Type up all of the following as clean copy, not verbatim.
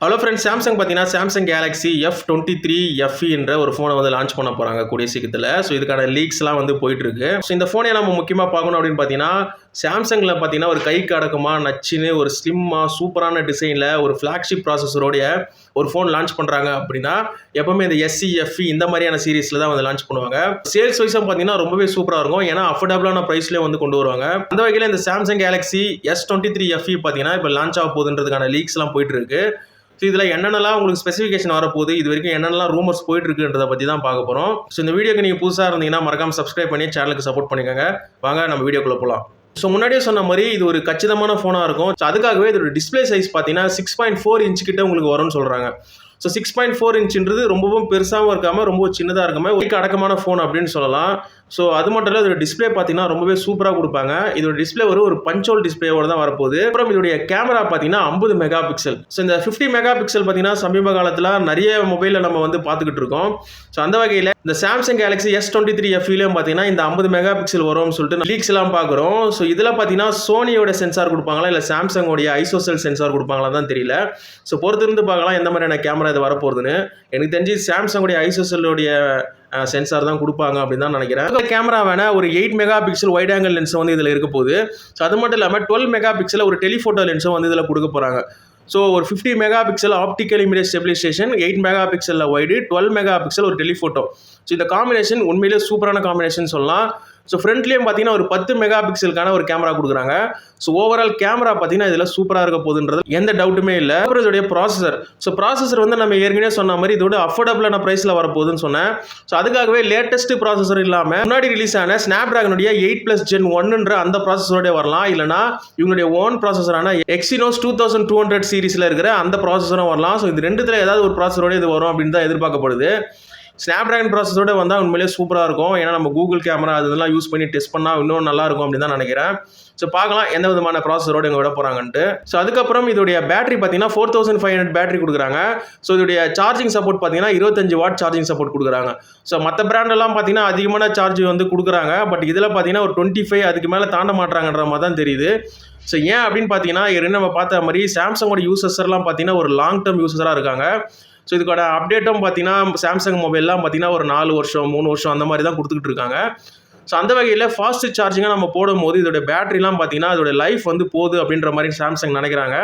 Hello friends, Samsung பார்த்தீங்கன்னா Samsung Galaxy S23 FE என்ற ஒரு ஃபோனை வந்து லான்ச் பண்ண போகிறாங்க கூடிய சீக்கிரத்தில். ஸோ இதுக்கான லீக்ஸ்லாம் வந்து போயிட்டுருக்கு. ஸோ இந்த ஃபோனை நம்ம முக்கியமாக பார்க்கணும் அப்படின்னு பார்த்தீங்கன்னா, சாம்சங்கில் பார்த்தீங்கன்னா ஒரு கைக்கு அடக்கமாக நச்சுன்னு ஒரு ஸ்லிம்மாக சூப்பரான டிசைனில் ஒரு ஃப்ளாக்ஷிப் ப்ராசஸரோடைய ஒரு ஃபோன் லான்ச் பண்ணுறாங்க அப்படின்னா எப்போவுமே இந்த SE FE இந்த மாதிரியான சீரீஸில் தான் வந்து லான்ச் பண்ணுவாங்க. சேல்ஸ் வைஸாக பார்த்தீங்கன்னா ரொம்பவே சூப்பராக இருக்கும். ஏன்னா அஃபோர்டபுளான ப்ரைஸ்லேயே வந்து கொண்டு வருவாங்க. அந்த வகையில் இந்த சாம்சங் கேலக்ஸி S23 FE பார்த்தீங்கன்னா இப்போ லான்ச் ஆக போகுதுன்றதுக்கான லீக்ஸ்லாம் போயிட்டு இருக்கு. ஸோ இதில் என்னென்னலாம் உங்களுக்கு ஸ்பெசிஃபிகேஷன் வரப்போகுது, இது வரைக்கும் என்னென்னலாம் ரூமர்ஸ் போயிட்டு இருக்குன்றதை பற்றி தான் பார்க்க போகிறோம். ஸோ இந்த வீடியோக்கு நீங்கள் புதுசாக இருந்தீங்கன்னா மறக்காம சப்ஸ்கிரைப் பண்ணி சேனலுக்கு சப்போர்ட் பண்ணிக்கோங்க. வாங்க நம்ம வீடியோக்குள்ளே போகலாம். ஸோ முன்னாடியே சொன்ன மாதிரி இது ஒரு கச்சிதமான ஃபோனாக இருக்கும். ஸோ அதுக்காகவே இதோட டிஸ்பிளே சைஸ் பார்த்தீங்கன்னா 6.4 இன்ச் கிட்ட உங்களுக்கு வரும்னு சொல்கிறாங்க. ஸோ 6.4 இன்ச்ன்றது ரொம்பவும் பெருசாகவும் இருக்காமல் ரொம்ப சின்னதாக இருக்காமல் ஒரு அடக்கமான ஃபோன் அப்படின்னு சொல்லலாம். ஸோ அது மட்டும் இல்லை, இதோட டிஸ்பிளே பார்த்தீங்கன்னா ரொம்பவே சூப்பராக கொடுப்பாங்க. இதோட டிஸ்பிளே ஒரு பஞ்சோல் டிஸ்பிளேவோட தான் வரப்போகுது. அப்புறம் இதோடைய கேமரா பார்த்தீங்கன்னா 50 மெகா பிக்சல். ஸோ இந்த 50 மெகா பிக்சல் பார்த்தீங்கன்னா சமீப காலத்தில் நிறைய மொபைலில் நம்ம வந்து பார்த்துக்கிட்டு இருக்கோம். ஸோ அந்த வகையில் இந்த சாம்சங் கேலக்ஸி S23 FEலையும் பார்த்தீங்கன்னா இந்த 50 மெகா பிக்சல் வரும்னு சொல்லிட்டு லீக்ஸ் எல்லாம் பார்க்குறோம். ஸோ இதில் பார்த்தீங்கன்னா சோனியோட சென்சார் கொடுப்பாங்களா இல்லை சாம்சங்கோடைய ஐசோசெல் சென்சார் கொடுப்பாங்களா தான் தெரியல. ஸோ பொறுத்திருந்து பார்க்கலாம் எந்த மாதிரியான கேமரா இது வரப்போகுதுன்னு. எனக்கு தெரிஞ்சு சாம்சங்கோடைய ஐசோசெல்லுடைய சென்சார் தான் கொடுப்பாங்க அப்படின்னு தான் நினைக்கிறேன். கேமரா வேணா ஒரு 8 mega pixel wide angle lens வந்து இதில் இருக்க போகுது. ஸோ அது மட்டும் இல்லாமல் 12 மெகா பிக்சல் ஒரு டெலிஃபோட்டோ லென்ஸும் வந்து இதில் கொடுக்க போகிறாங்க. ஸோ ஒரு 50 mega pixel optical image stabilisation, 8 mega பிக்சலில் வைடு, 12 மெகா பிக்சல் ஒரு டெலிஃபோட்டோ. ஸோ இந்த காம்பினேஷன் உண்மையிலே சூப்பரான காம்பினேஷன் சொல்லலாம். ஸோ ஃப்ரண்ட்லேயும் பார்த்தீங்கன்னா ஒரு 10 மெகா பிக்சலுக்கான ஒரு கேமரா கொடுக்குறாங்க. ஸோ ஓவரால் கேமரா பார்த்தீங்கன்னா இதில் சூப்பராக இருக்க போகுதுன்றது எந்த டவுட்டுமே இல்லை. அப்புறம் இதோடைய ப்ராசஸர். ஸோ ப்ராசஸர் வந்து நம்ம ஏற்கனவே சொன்ன மாதிரி இதோட அஃபோர்டபுளான ப்ரைஸில் வரப்போகுதுன்னு சொன்னேன். ஸோ அதுக்காகவே லேட்டஸ்ட் ப்ராசஸர் இல்லாமல் முன்னாடி ரிலீஸ் ஆன ஸ்னாப்டிராகனுடைய 8+ Gen 1ன்ற அந்த ப்ராசஸரோட வரலாம். இல்லைனா இவங்களுடைய ஓன் ப்ராசஸரான Exynos 2200 சீரிஸில் இருக்கிற அந்த ப்ராசஸரும் வரலாம். ஸோ இது ரெண்டுத்தில் ஏதாவது ஒரு ப்ராசஸரோட இது வரும் அப்படின்னு தான் எதிர்பார்க்கப்படுது. ஸ்னாப்டிராகன் ப்ராசஸரோட வந்தால் உண்மையிலேயே சூப்பராக இருக்கும். ஏன்னா நம்ம கூகுள் கேமரா அதெல்லாம் யூஸ் பண்ணி டெஸ்ட் பண்ணால் இன்னும் நல்லா இருக்கும் அப்படின்னு தான் நினைக்கிறேன். ஸோ பார்க்கலாம் எந்த விதமான ப்ராசஸரோட இங்கே விட போகிறாங்கன்ட்டு. ஸோ அதுக்கப்புறம் இதோடைய பேட்டரி பார்த்தீங்கன்னா 4500 பேட்டரி கொடுக்குறாங்க. ஸோ இதோடைய சார்ஜிங் சப்போர்ட் பார்த்தீங்கன்னா 25 வாட் சார்ஜிங் சப்போர்ட் கொடுக்குறாங்க. ஸோ மற்ற பிராண்டெல்லாம் பார்த்தீங்கன்னா அதிகமான சார்ஜ் வந்து கொடுக்குறாங்க. பட் இதில் பார்த்தீங்கன்னா ஒரு 25 அதுக்கு மேலே தாண்ட மாட்டாங்கன்ற மாதிரி தான் தெரியுது. ஸோ ஏன் அப்படின்னு பார்த்தீங்கன்னா ஏற்கனவே நம்ம பார்த்த மாதிரி சாம்சங்கோட யூசர்ஸ்லாம் பார்த்தீங்கன்னா ஒரு லாங் டேர்ம் யூசராக இருக்காங்க. ஸோ இதுக்கான அப்டேட்டும் பார்த்தீங்கன்னா சாம்சங் மொபைல்லாம் பார்த்தீங்கன்னா ஒரு 4 வருஷம் 3 வருஷம் அந்த மாதிரி தான் கொடுத்துக்கிட்டு இருக்காங்க. ஸோ அந்த வகையில் ஃபாஸ்ட் சார்ஜிங்காக நம்ம போடும்போது இதோட பேட்டரிலாம் பார்த்தீங்கன்னா அதோட லைஃப் வந்து போகுது அப்படின்ற மாதிரி சாம்சங் நினைக்கிறாங்க.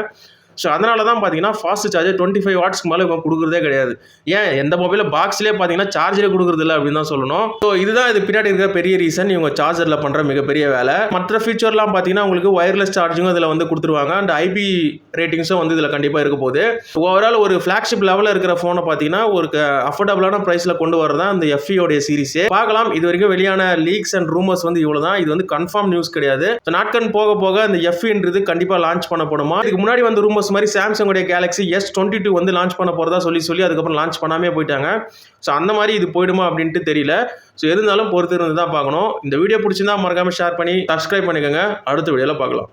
ஸோ அதனால தான் பார்த்தீங்கன்னா ஃபாஸ்ட் சார்ஜர் 25 வாட்ஸ்க்கு மேலே இவங்க கொடுக்குறதே கிடையாது. ஏன் எந்த மொபைலில் பாக்ஸ்லேயே பார்த்தீங்கன்னா சார்ஜரே கொடுக்குறது இல்லை அப்படின்னு தான் சொல்லணும். ஸோ இதுதான் இது பின்னாடி இருக்கிற பெரிய ரீசன், இவங்க சார்ஜரில் பண்ணுற மிகப்பெரிய வேலை. மற்ற ஃபீச்சர்லாம் பார்த்தீங்கன்னா உங்களுக்கு ஒயர்லெஸ் சார்ஜிங்கும் இதில் வந்து கொடுத்துருவாங்க. அண்ட் IP ரேட்டிங்ஸும் வந்து இதில் கண்டிப்பாக இருக்க போகுது. ஓவரால் ஒரு ஃப்ளாக்ஷிப் லெவலில் இருக்கிற ஃபோனை பார்த்தீங்கன்னா ஒரு அஃபோர்டபுளான ப்ரைஸில் கொண்டு வரதான் இந்த FEயோடைய சீரிஸே. பார்க்கலாம், இது வரைக்கும் வெளியான லீக்ஸ் அண்ட் ரூமர்ஸ் வந்து இவ்வளோ தான். இது வந்து கன்ஃபார்ம் நியூஸ் கிடையாது. ஸோ நாட்கள் போக போக இந்த FEன்றது கண்டிப்பாக லான்ச் பண்ணப்படுமா. இதுக்கு முன்னாடி வந்து ரூமர்ஸ் மாதிரி சாம்சங்கோட கேலக்ஸி S22 வந்து லான்ச் பண்ண போறதா சொல்லி அதுக்கப்புறம் லான்ச் பண்ணாமே போயிட்டாங்க. ஸோ அந்த மாதிரி இது போயிடுமா அப்படின்ட்டு தெரியல. ஸோ இருந்தாலும் பொறுத்து இருந்து தான் பார்க்கணும். இந்த வீடியோ பிடிச்சிருந்தா மறக்காம ஷேர் பண்ணி சப்ஸ்கிரைப் பண்ணிக்கோங்க. அடுத்த வீடியோவில் பார்க்கலாம்.